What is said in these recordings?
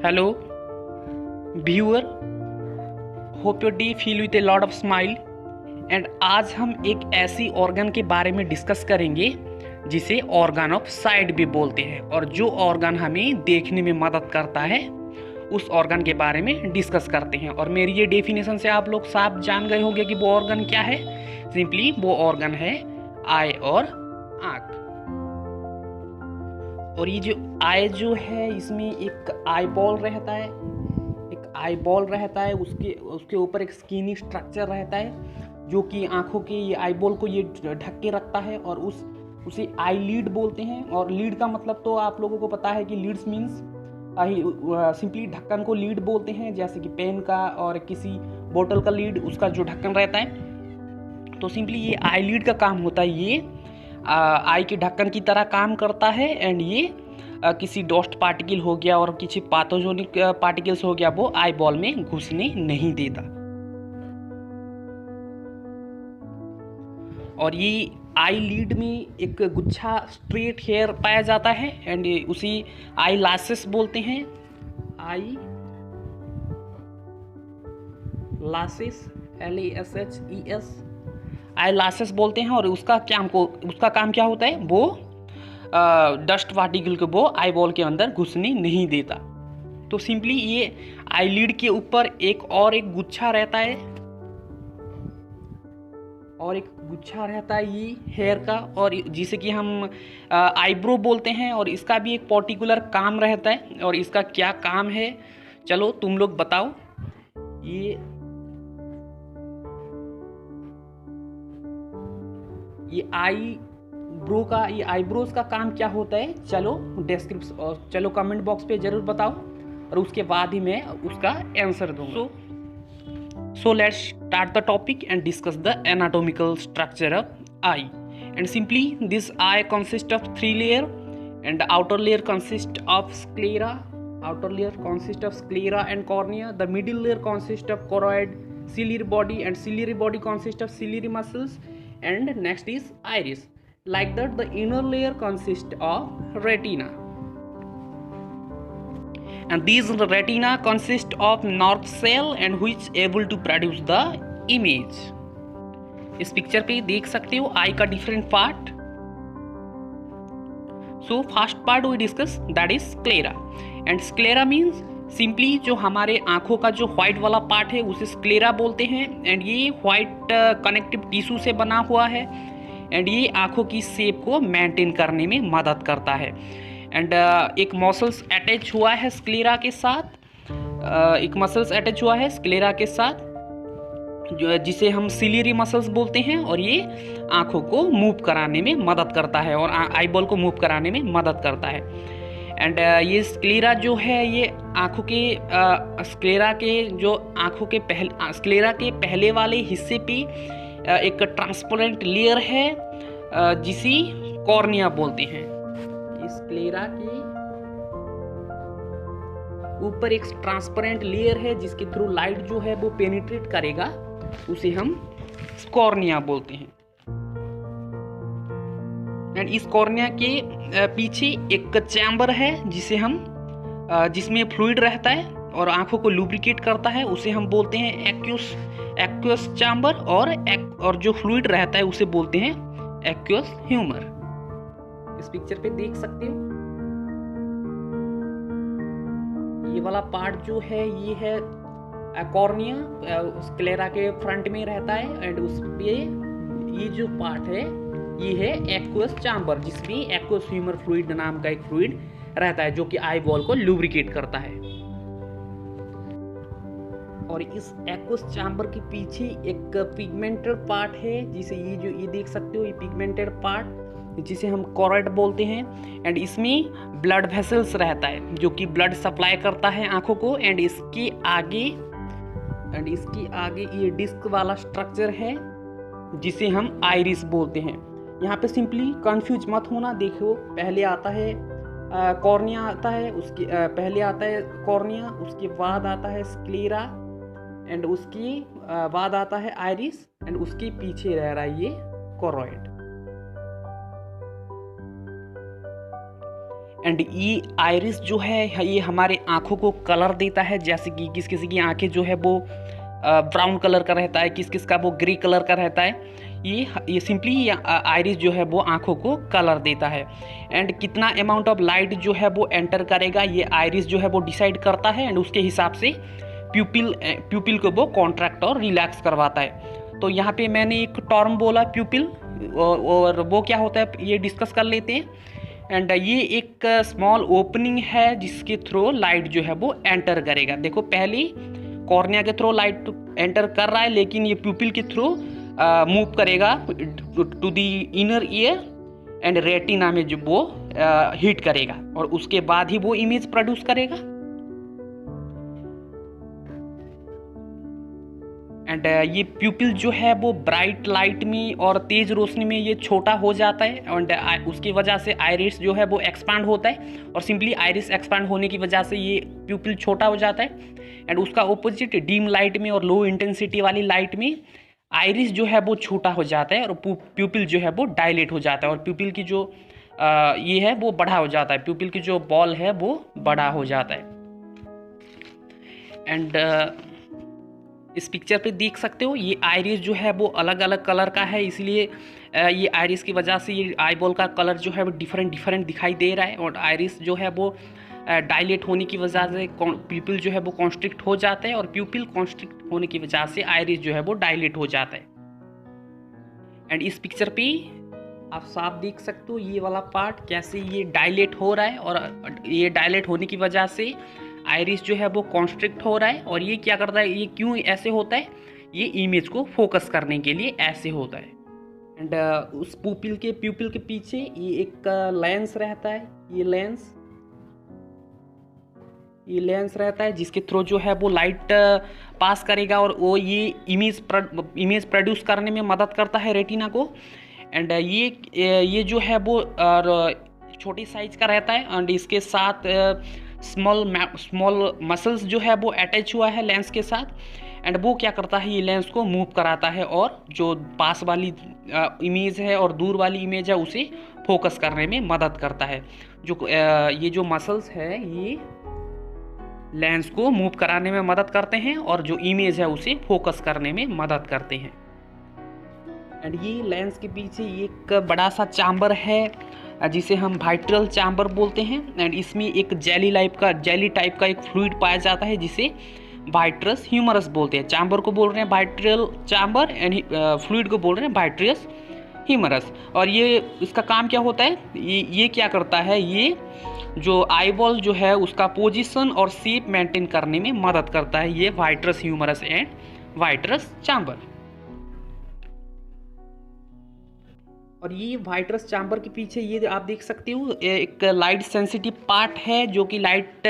Hello viewer, hope your day feel with a lot of smile. And आज हम एक ऐसी ऑर्गन के बारे में डिस्कस करेंगे जिसे ऑर्गन ऑफ साइट भी बोलते हैं, और जो ऑर्गन हमें देखने में मदद करता है उस ऑर्गन के बारे में डिस्कस करते हैं। और मेरी ये डेफिनेशन से आप लोग साफ जान गए होंगे कि वो ऑर्गन क्या है। सिंपली वो ऑर्गन है आई और आँख। और ये जो आई जो है, इसमें एक आई बॉल रहता है, उसके ऊपर एक स्किनी स्ट्रक्चर रहता है जो कि आंखों के ये आई बॉल को ये ढक के रखता है, और उसे आई लीड बोलते हैं। और लीड का मतलब तो आप लोगों को पता है कि लीड्स मीन्स सिंपली ढक्कन को लीड बोलते हैं, जैसे कि पेन का और किसी बोतल का लीड, उसका जो ढक्कन रहता है। तो सिंपली ये आई लीड का काम होता है, ये आई के ढक्कन की तरह काम करता है। एंड ये किसी डस्ट पार्टिकल हो गया और किसी पैथोजेनिक पार्टिकल्स हो गया, वो आई बॉल में घुसने नहीं देता। और ये आई लीड में एक गुच्छा स्ट्रेट हेयर पाया जाता है, एंड उसी आई लासेस बोलते हैं। आई लासेस LASHES आई लासेस बोलते हैं। और उसका काम क्या होता है, वो डस्ट पार्टिकल को वो आई बॉल के अंदर घुसने नहीं देता। तो सिंपली ये आई लीड के ऊपर एक गुच्छा रहता है, ये हेयर का, और जिसे कि हम आईब्रो बोलते हैं। और इसका भी एक पर्टिकुलर काम रहता है, और इसका क्या काम है चलो तुम लोग बताओ। ये आईब्रोज का काम क्या होता है, चलो डिस्क्रिप्शन और चलो कमेंट बॉक्स पे जरूर बताओ, और उसके बाद ही मैं उसका आंसर दूंगा। So let's start the topic and discuss the anatomical structure of eye. And simply this eye consists of 3 layers, and the outer layer consists of sclera. And cornea. The middle layer consists of choroid, ciliary body, and ciliary body consists of ciliary muscles. And next is iris. Like that, the inner layer consists of retina. And these retina consist of nerve cell and which able to produce the image. इस picture पे देख सकते हो eye का different part. So first part we discuss, that is sclera. And sclera means simply जो हमारे आंखों का जो व्हाइट वाला पार्ट है उसे स्क्लेरा बोलते हैं। एंड ये व्हाइट कनेक्टिव टिश्यू से बना हुआ है, एंड ये आंखों की शेप को मेंटेन करने में मदद करता है। एंड एक मसल्स अटैच हुआ है स्क्लेरा के साथ, जिसे हम सिलियरी मसल्स बोलते हैं। और ये आंखों को मूव कराने में मदद करता है, और आई बॉल को मूव कराने में मदद करता है। एंड ये स्क्लेरा जो है, ये स्क्लेरा के पहले वाले हिस्से पे एक ट्रांसपेरेंट लेयर है जिसे कॉर्निया बोलते हैं। स्क्लेरा के ऊपर एक ट्रांसपेरेंट लेयर है जिसके थ्रू लाइट जो है वो पेनिट्रेट करेगा, उसे हम कॉर्निया बोलते हैं। एंड इस कॉर्निया के पीछे एक चैम्बर है जिसमें फ्लूइड रहता है और आंखों को लुब्रिकेट करता है, उसे हम बोलते हैं एक्वस चैम्बर। और जो फ्लूइड रहता है उसे बोलते हैं एक्वस ह्यूमर। इस पिक्चर पे देख सकते हो ये वाला पार्ट जो है, ये है कॉर्निया, स्क्लेरा के फ्रंट में रहता है। एंड उस पे ये जो पार्ट है ये है एक्वस चैम्बर, जिसमें एक्वस ह्यूमर फ्लूइड नाम का एक फ्लूइड रहता है जो कि आई बॉल को लुब्रिकेट करता है। और इस एक्वस चैम्बर के पीछे एक पिगमेंटेड पार्ट है, जिसे ये देख सकते हो, ये पिगमेंटेड पार्ट जिसे हम कॉरोइड बोलते हैं। एंड इसमें ब्लड वेसल्स रहता है जो कि ब्लड सप्लाई करता है आंखों को। एंड इसके आगे ये डिस्क वाला स्ट्रक्चर है जिसे हम आइरिस बोलते हैं। यहाँ पे सिंपली कंफ्यूज मत होना, देखो पहले आता है कॉर्निया, उसके बाद आता है स्क्लेरा, एंड उसके बाद आता है आइरिस, एंड उसके पीछे रह रहा है ये कॉरोइड। एंड ये आइरिस जो है ये हमारे आँखों को कलर देता है, जैसे कि किस किसी की आँखें जो है वो ब्राउन कलर का रहता है, किस किस का वो ग्रे कलर का रहता है। ये सिंपली आइरिस जो है वो आँखों को कलर देता है। एंड कितना अमाउंट ऑफ लाइट जो है वो एंटर करेगा ये आइरिस जो है वो डिसाइड करता है, एंड उसके हिसाब से प्यूपिल को वो कॉन्ट्रैक्ट और रिलैक्स करवाता है। तो यहाँ पे मैंने एक टर्म बोला प्यूपिल, और वो क्या होता है ये डिस्कस कर लेते हैं। एंड ये एक स्मॉल ओपनिंग है जिसके थ्रू लाइट जो है वो एंटर करेगा। देखो पहले कॉर्निया के थ्रू लाइट एंटर कर रहा है, लेकिन ये प्यूपिल के थ्रू मूव करेगा to the inner ear and retina में जो वो हिट करेगा, और उसके बाद ही वो इमेज प्रोड्यूस करेगा। एंड ये प्यूपिल जो है वो ब्राइट लाइट में और तेज रोशनी में ये छोटा हो जाता है, एंड उसकी वजह से आइरिस जो है वो एक्सपांड होता है, और सिंपली आइरिस एक्सपांड होने की वजह से ये प्यूपिल छोटा हो जाता है। एंड उसका ऑपोजिट डीम लाइट में और लो इंटेंसिटी वाली लाइट में आइरिस जो है वो छोटा हो जाता है और प्यूपिल जो है वो डायलेट हो जाता है, और प्यूपिल की जो ये है वो बड़ा हो जाता है, प्यूपिल की जो बॉल है वो बड़ा हो जाता है। एंड इस पिक्चर पे देख सकते हो ये आइरिस जो है वो अलग अलग कलर का है, इसलिए ये आइरिस की वजह से ये आई बॉल का कलर जो है वो डिफरेंट दिखाई दे रहा है। और आइरिस जो है वो डायलेट होने की वजह से प्यूपिल जो है वो कॉन्स्ट्रिक्ट हो जाता है, और प्यूपिल कॉन्स्ट्रिक्ट होने की वजह से आइरिस जो है वो डायलेट हो जाता है। एंड इस पिक्चर पे आप साफ देख सकते हो ये वाला पार्ट कैसे ये डायलेट हो रहा है, और ये डायलेट होने की वजह से आइरिस जो है वो कॉन्स्ट्रिक्ट हो रहा है। और ये क्या करता है, ये क्यों ऐसे होता है, ये इमेज को फोकस करने के लिए ऐसे होता है। एंड उस प्यूपिल के पीछे ये एक लेंस रहता है, ये लेंस रहता है जिसके थ्रू जो है वो लाइट पास करेगा, और वो ये इमेज प्रोड्यूस करने में मदद करता है रेटिना को। एंड ये जो है वो छोटी साइज का रहता है, एंड इसके साथ स्मॉल मसल्स जो है वो अटैच हुआ है लेंस के साथ। एंड वो क्या करता है, ये लेंस को मूव कराता है, और जो पास वाली इमेज है और दूर वाली इमेज है उसे फोकस करने में मदद करता है। ये जो मसल्स है ये लेंस को मूव कराने में मदद करते हैं, और जो इमेज है उसे फोकस करने में मदद करते हैं। एंड ये लेंस के पीछे एक बड़ा सा चैम्बर है जिसे हम वाइट्रल चैम्बर बोलते हैं। एंड इसमें एक जेली टाइप का एक फ्लूइड पाया जाता है जिसे वाइट्रस ह्यूमरस बोलते हैं। चैम्बर को बोल रहे हैं वाइट्रल चैम्बर, एंड फ्लूइड को बोल रहे हैं वाइट्रियस ह्यूमरस। और ये इसका काम क्या होता है, ये क्या करता है, ये जो आईबॉल जो है उसका पोजीशन और शेप मेंटेन करने में मदद करता है, ये vitreous humorous and vitreous chamber. और ये वाइट्रस चैम्बर के पीछे ये आप देख सकते हो एक लाइट सेंसिटिव पार्ट है, जो कि लाइट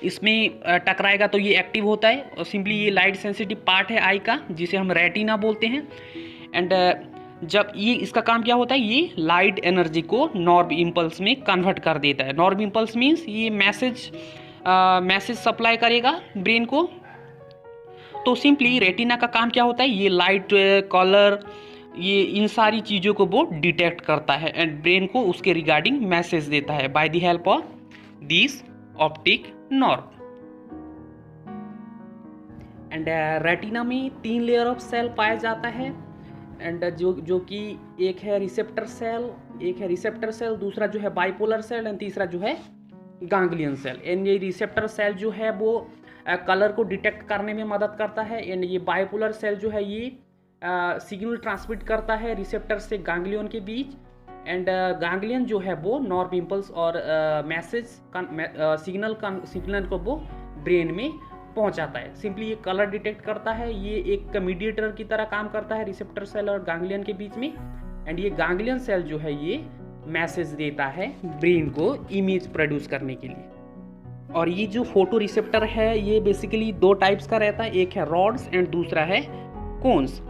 इसमें टकराएगा तो ये एक्टिव होता है, और सिंपली ये लाइट सेंसिटिव पार्ट है आई का जिसे हम रेटिना बोलते हैं। एंड जब ये इसका काम क्या होता है, ये लाइट एनर्जी को नॉर्म इम्पल्स में कन्वर्ट कर देता है। नॉर्म इम्पल्स मीन्स ये मैसेज सप्लाई करेगा ब्रेन को। तो सिंपली रेटिना का काम क्या होता है, ये लाइट कलर ये इन सारी चीज़ों को वो डिटेक्ट करता है, एंड ब्रेन को उसके रिगार्डिंग मैसेज देता है by the help of this optic nerve. And retina में 3 लेयर ऑफ सेल पाया जाता है, एंड जो कि एक है रिसेप्टर सेल, दूसरा जो है बाइपोलर सेल, एंड तीसरा जो है गैंग्लियन सेल। एंड ये रिसेप्टर सेल जो है वो कलर को डिटेक्ट करने में मदद करता है, एंड ये बाइपोलर सेल जो है ये सिग्नल ट्रांसमिट करता है रिसेप्टर से गैंग्लियन के बीच। एंड गैंग्लियन जो है वो नॉर्म इम्पल्स और सिग्नल को वो ब्रेन में पहुंचाता है। सिंपली ये कलर डिटेक्ट करता है, ये एक मीडिएटर की तरह काम करता है रिसेप्टर सेल और गैंग्लियन के बीच में। एंड ये गैंग्लियन सेल जो है ये मैसेज देता है ब्रेन को इमेज प्रोड्यूस करने के लिए। और ये जो फोटो रिसेप्टर है ये बेसिकली 2 टाइप्स का रहता है, एक है रॉड्स एंड दूसरा है कोन्स।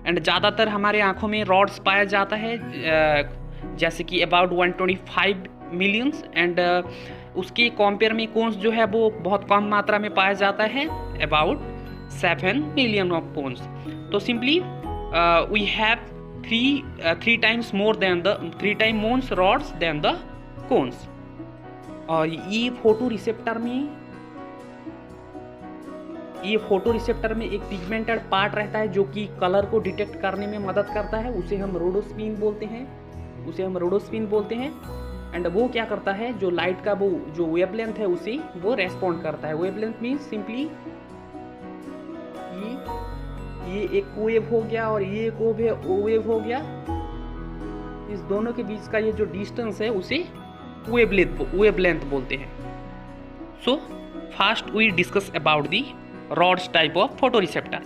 एंड ज़्यादातर हमारे आँखों में रॉड्स पाया जाता है, जैसे कि अबाउट 125 मिलियंस, एंड उसके कंपेयर में कोन्स जो है वो बहुत कम मात्रा में पाया जाता है, अबाउट 7 मिलियन ऑफ कोन्स। तो simply we have 3 times more rods than the cones. और ये फोटो रिसेप्टर में एक पिगमेंटेड पार्ट रहता है जो कि कलर को डिटेक्ट करने में मदद करता है। उसे हम रोडोस्पिन बोलते हैं। एंड वो क्या करता है, जो लाइट का वो जो वेवलेंथ है उसे वो रेस्पॉन्ड करता है। वेवलेंथ मीन्स सिंपली ये एक वेव हो गया और ये एक वेव हो गया, इस दोनों के बीच का ये जो डिस्टेंस है उसे वेवलेंथ बोलते हैं। So first we discuss about the rods type of photo receptor.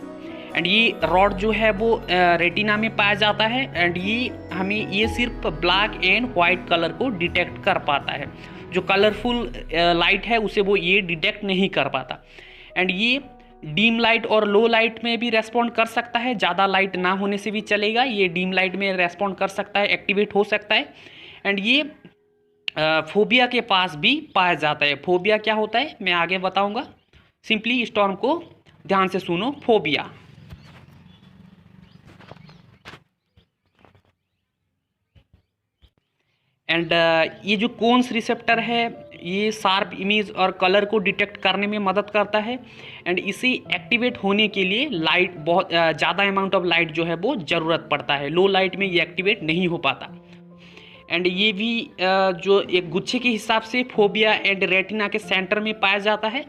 And ये रॉड जो है वो रेटिना में पाया जाता है। एंड ये सिर्फ ब्लैक एंड वाइट कलर को डिटेक्ट कर पाता है। जो कलरफुल लाइट है उसे वो ये डिटेक्ट नहीं कर पाता। एंड ये डीम लाइट और लो लाइट में भी रेस्पॉन्ड कर सकता है। ज़्यादा लाइट ना होने से भी चलेगा, ये डीम लाइट में रेस्पॉन्ड कर सकता है, एक्टिवेट हो सकता है। एंड ये फोबिया के पास भी पाया जाता है। फोबिया क्या होता है मैं आगे बताऊंगा। सिंपली इस टर्म को ध्यान से सुनो, फोबिया। एंड ये जो कोन्स रिसेप्टर है ये शार्प इमेज और कलर को डिटेक्ट करने में मदद करता है। एंड इसे एक्टिवेट होने के लिए लाइट बहुत ज़्यादा अमाउंट ऑफ लाइट जो है वो ज़रूरत पड़ता है। लो लाइट में ये एक्टिवेट नहीं हो पाता। एंड ये भी जो एक गुच्छे के हिसाब से फोबिया एंड रेटिना के सेंटर में पाया जाता है।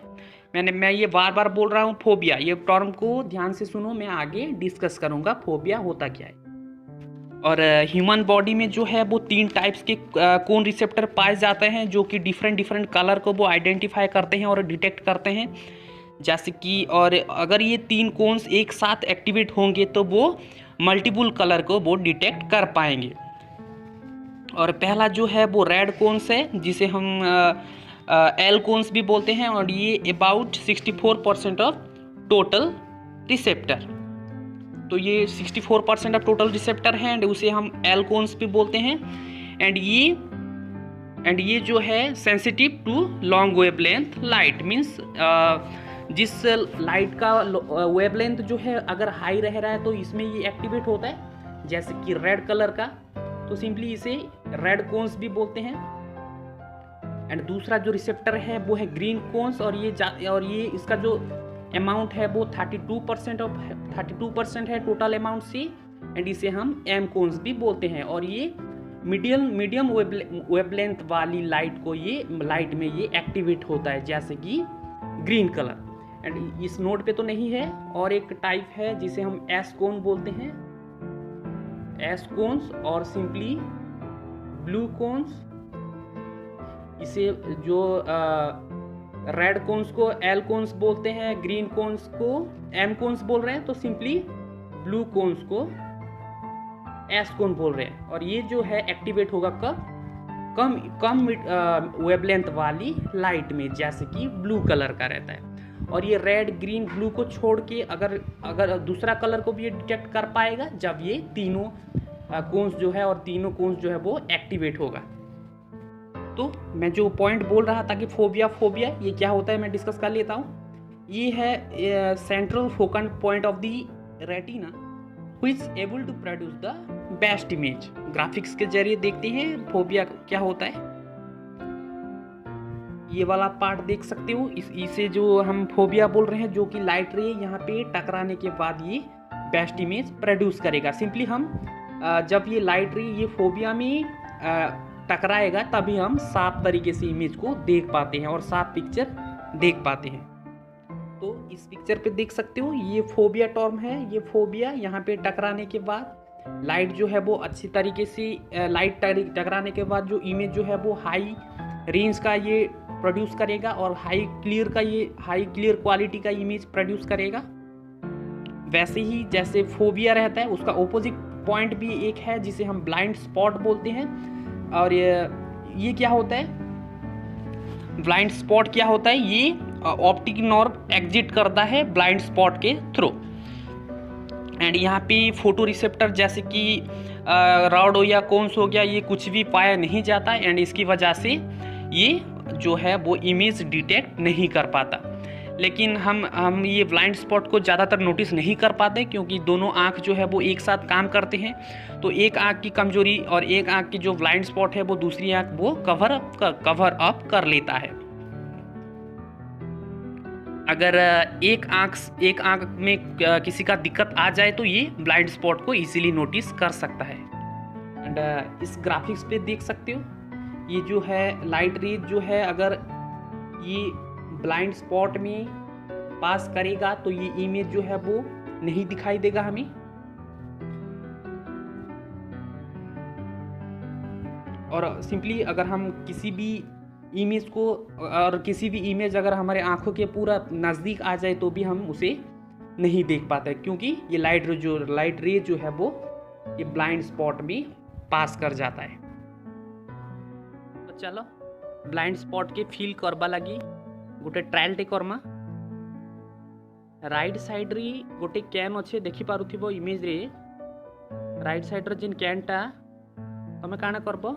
मैं ये बार बार बोल रहा हूँ फोबिया, ये टर्म को ध्यान से सुनो, मैं आगे डिस्कस करूँगा फोबिया होता क्या है। और ह्यूमन बॉडी में जो है वो 3 टाइप्स के कोन रिसेप्टर पाए जाते हैं जो कि डिफरेंट कलर को वो आइडेंटिफाई करते हैं और डिटेक्ट करते हैं। जैसे कि और अगर ये 3 कोन्स एक साथ एक्टिवेट होंगे तो वो मल्टीपल कलर को वो डिटेक्ट कर पाएंगे। और पहला जो है वो रेड कोन्स है जिसे हम एल कोन्स भी बोलते हैं। और ये अबाउट 64% ऑफ टोटल रिसेप्टर, तो ये 64% ऑफ टोटल रिसेप्टर है। एंड उसे हम एल कोन्स भी बोलते हैं। एंड ये जो है sensitive to long wavelength light, means जिस लाइट का वेवलेंथ जो है अगर हाई रह रहा है तो इसमें ये एक्टिवेट होता है। जैसे कि रेड कलर का, तो सिंपली इसे रेड कोन्स भी बोलते हैं। एंड दूसरा जो रिसेप्टर है वो है ग्रीन कोन्स, और ये इसका जो अमाउंट है वो 32% है टोटल अमाउंट से। एंड इसे हम एम कोन्स भी बोलते हैं। और ये मीडियम वेवलेंथ वाली लाइट में ये एक्टिवेट होता है, जैसे कि ग्रीन कलर। एंड इस नोट पे तो नहीं है। और एक टाइप है जिसे हम एस कोन बोलते हैं, एस कोन्स, और सिंपली ब्लू कोन्स। इसे जो रेड कोन्स को एल कोन्स बोलते हैं, ग्रीन कोन्स को एम कोन्स बोल रहे हैं, तो सिंपली ब्लू कोन्स को एस कोन बोल रहे हैं। और ये जो है एक्टिवेट होगा कम वेवलेंथ वाली लाइट में, जैसे कि ब्लू कलर का रहता है। और ये रेड ग्रीन ब्लू को छोड़ के अगर दूसरा कलर को भी ये डिटेक्ट कर पाएगा जब ये तीनों कोन्स जो है और तीनों कोन्स जो है वो एक्टिवेट होगा। तो मैं जो पॉइंट बोल रहा था कि फोबिया ये क्या होता है मैं डिस्कस कर लेता हूँ। ये है central focal point of the retina which able to produce the best image. Graphics के जरिए देखते हैं फोबिया क्या होता है। ये वाला पार्ट देख सकते हो, इसे जो हम फोबिया बोल रहे हैं, जो कि लाइट रे यहाँ पे टकराने के बाद ये बेस्ट इमेज प्रोड्यूस करेगा। सिंपली हम जब ये लाइट रे ये फोबिया में टकराएगा तभी हम साफ तरीके से इमेज को देख पाते हैं और साफ पिक्चर देख पाते हैं। तो इस पिक्चर पे देख सकते हो ये फोबिया टर्म है। ये फोबिया यहाँ पे टकराने के बाद लाइट जो है वो अच्छी तरीके से लाइट टकराने के बाद जो इमेज जो है वो हाई रेंज का ये प्रोड्यूस करेगा और हाई क्लियर क्वालिटी का इमेज प्रोड्यूस करेगा। वैसे ही जैसे फोबिया रहता है उसका ऑपोजिट पॉइंट भी एक है जिसे हम ब्लाइंड स्पॉट बोलते हैं। और ये क्या होता है, ब्लाइंड स्पॉट क्या होता है, ये ऑप्टिक नर्व एग्जिट करता है ब्लाइंड स्पॉट के थ्रू। एंड यहाँ पे फोटो रिसेप्टर जैसे कि रॉड हो या कोन्स हो गया, ये कुछ भी पाया नहीं जाता। एंड इसकी वजह से ये जो है वो इमेज डिटेक्ट नहीं कर पाता। लेकिन हम ये ब्लाइंड स्पॉट को ज़्यादातर नोटिस नहीं कर पाते क्योंकि दोनों आँख जो है वो एक साथ काम करते हैं। तो एक आँख की कमजोरी और एक आँख की जो ब्लाइंड स्पॉट है वो दूसरी आँख वो कवर अप कर लेता है। अगर एक आँख में किसी का दिक्कत आ जाए तो ये ब्लाइंड स्पॉट को इजीली नोटिस कर सकता है। एंड इस ग्राफिक्स पे देख सकते हो, ये जो है लाइट रेज जो है, अगर ये ब्लाइंड स्पॉट में पास करेगा तो ये इमेज जो है वो नहीं दिखाई देगा हमें। और सिंपली अगर हम किसी भी इमेज अगर हमारे आंखों के पूरा नज़दीक आ जाए तो भी हम उसे नहीं देख पाते क्योंकि ये लाइट रे जो है वो ये ब्लाइंड स्पॉट में पास कर जाता है। तो चलो ब्लाइंड स्पॉट के फील करवा लगी गोटे ट्रायल टे करमा। राइट साइड रे गोटे कैन अच्छे देखी पारुथिबो इमेज रे, राइट साइड रे जिन कैन टा तमे काना करबो,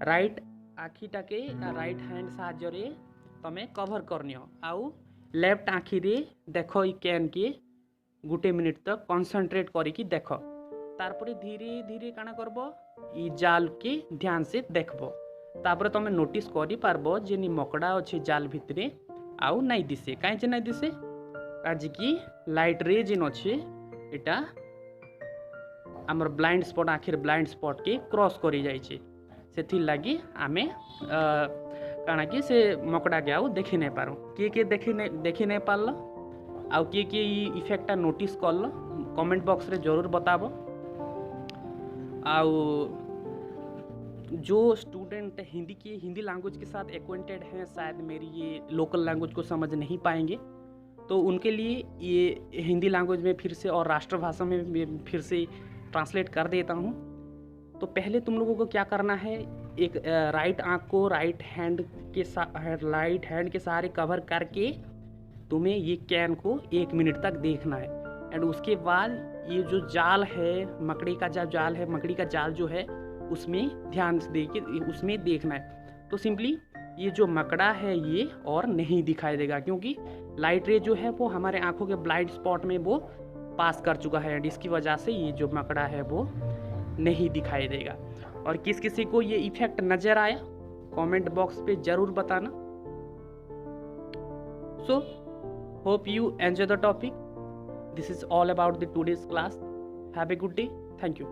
राइट आखिटाके राइट हैंड साहाय्य रे तमे कवर करनियो आउ लेफ्ट आखि रे देखो ई कैन के गुटे मिनिट तक कंसंट्रेट करिकी देखो। तारपरे धीरे धीरे काना करबो ई जाल के ध्यान से देखबो। तापरे तमे नोटिस करि पारबो जे नि मकड़ा अच्छे जाल भितरे आउ नहीं दिसे। काहे जे नहीं दिसे, आज की लाइट रे जिन अच्छे एटा हमर ब्लाइंड स्पॉट आखिर ब्लाइंड स्पॉट के क्रॉस करी जाइछे। से लगी आमे काना कि से मकड़ा के आउ देखी नहीं पारू। किए देखी नहीं पारल आउ किए इफेक्टा नोटिस करल कमेंट बॉक्स रे जरूर बताबो। आउ जो स्टूडेंट हिंदी लैंग्वेज के साथ एक्वेंटेड हैं, शायद मेरी ये लोकल लैंग्वेज को समझ नहीं पाएंगे, तो उनके लिए ये हिंदी लैंग्वेज में फिर से और राष्ट्रभाषा में फिर से ट्रांसलेट कर देता हूँ। तो पहले तुम लोगों को क्या करना है, एक राइट आँख को राइट हैंड के सहारे कवर करके तुम्हें ये कैन को 1 मिनट तक देखना है। एंड उसके बाद ये जो जाल है मकड़ी का जाल जो है उसमें ध्यान से उसमें देखना है। तो सिंपली ये जो मकड़ा है ये और नहीं दिखाई देगा क्योंकि लाइट रे जो है वो हमारे आंखों के ब्लाइंड स्पॉट में वो पास कर चुका है। एंड इसकी वजह से ये जो मकड़ा है वो नहीं दिखाई देगा। और किसी को ये इफेक्ट नजर आया कमेंट बॉक्स पे जरूर बताना। So hope you enjoy the topic. This is all about the today's class. Have a good day. Thank you.